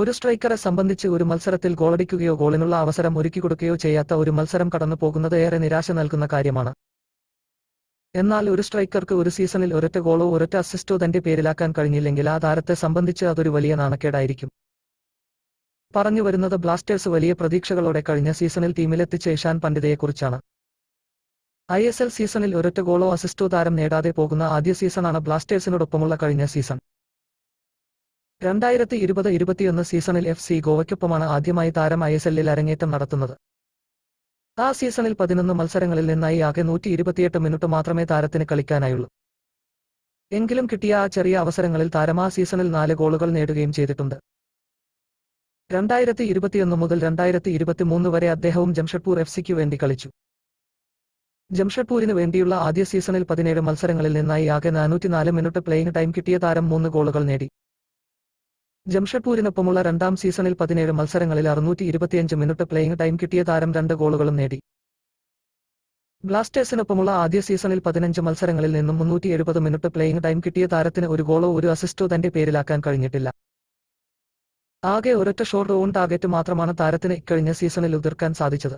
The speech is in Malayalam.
ഒരു സ്ട്രൈക്കറെ സംബന്ധിച്ച് ഒരു മത്സരത്തിൽ ഗോളടിക്കുകയോ ഗോളിനുള്ള അവസരം ഒരുക്കിക്കൊടുക്കുകയോ ചെയ്യാത്ത ഒരു മത്സരം കടന്നു പോകുന്നത് ഏറെ നിരാശ നൽകുന്ന കാര്യമാണ്. എന്നാൽ ഒരു സ്ട്രൈക്കർക്ക് ഒരു സീസണിൽ ഒരൊറ്റ ഗോളോ ഒരൊറ്റ അസിസ്റ്റോ തന്റെ പേരിലാക്കാൻ കഴിഞ്ഞില്ലെങ്കിൽ ആ താരത്തെ സംബന്ധിച്ച് അതൊരു വലിയ നാണക്കേടായിരിക്കും. പറഞ്ഞു വരുന്നത് ബ്ലാസ്റ്റേഴ്സ് വലിയ പ്രതീക്ഷകളോടെ കഴിഞ്ഞ സീസണിൽ ടീമിലെത്തിച്ച ഇഷാൻ പണ്ഡിതയെക്കുറിച്ചാണ്. ISL സീസണിൽ ഒരൊറ്റ ഗോളോ അസിസ്റ്റോ താരം നേടാതെ പോകുന്ന ആദ്യ സീസണാണ് ബ്ലാസ്റ്റേഴ്സിനോടൊപ്പമുള്ള കഴിഞ്ഞ സീസൺ. 2020-21 സീസണിൽ FC ഗോവയ്ക്കൊപ്പമാണ് ആദ്യമായി താരം ISLൽ അരങ്ങേറ്റം നടത്തുന്നത്. ആ സീസണിൽ 11 മത്സരങ്ങളിൽ നിന്നായി ആകെ 128 മിനിറ്റ് മാത്രമേ താരത്തിന് കളിക്കാനായുള്ളൂ. എങ്കിലും കിട്ടിയ ആ ചെറിയ അവസരങ്ങളിൽ താരം ആ സീസണിൽ 4 ഗോളുകൾ നേടുകയും ചെയ്തിട്ടുണ്ട്. 2021 മുതൽ 2023 വരെ അദ്ദേഹവും ജംഷഡ്പൂർ FCക്ക് വേണ്ടി കളിച്ചു. ജംഷഡ്പൂരിന് വേണ്ടിയുള്ള ആദ്യ സീസണിൽ 17 മത്സരങ്ങളിൽ നിന്നായി ആകെ 404 മിനിറ്റ് പ്ലേയിങ് ടൈം കിട്ടിയ താരം 3 ഗോളുകൾ നേടി. ജംഷഡ്പൂരിനൊപ്പമുള്ള രണ്ടാം സീസണിൽ 17 മത്സരങ്ങളിൽ 625 മിനിറ്റ് പ്ലേയിങ് ടൈം കിട്ടിയ താരം 2 ഗോളുകളും നേടി. ബ്ലാസ്റ്റേഴ്സിനൊപ്പമുള്ള ആദ്യ സീസണിൽ 15 മത്സരങ്ങളിൽ നിന്നും 370 മിനിറ്റ് പ്ലേയിങ് ടൈം കിട്ടിയ താരത്തിന് ഒരു ഗോളോ ഒരു അസിസ്റ്റോ തന്റെ പേരിലാക്കാൻ കഴിഞ്ഞിട്ടില്ല. ആകെ ഒരൊറ്റ ഷോട്ട് ഓൺ ടാർഗറ്റ് മാത്രമാണ് താരത്തിന് ഇക്കഴിഞ്ഞ സീസണിൽ ഉതിർക്കാൻ സാധിച്ചത്.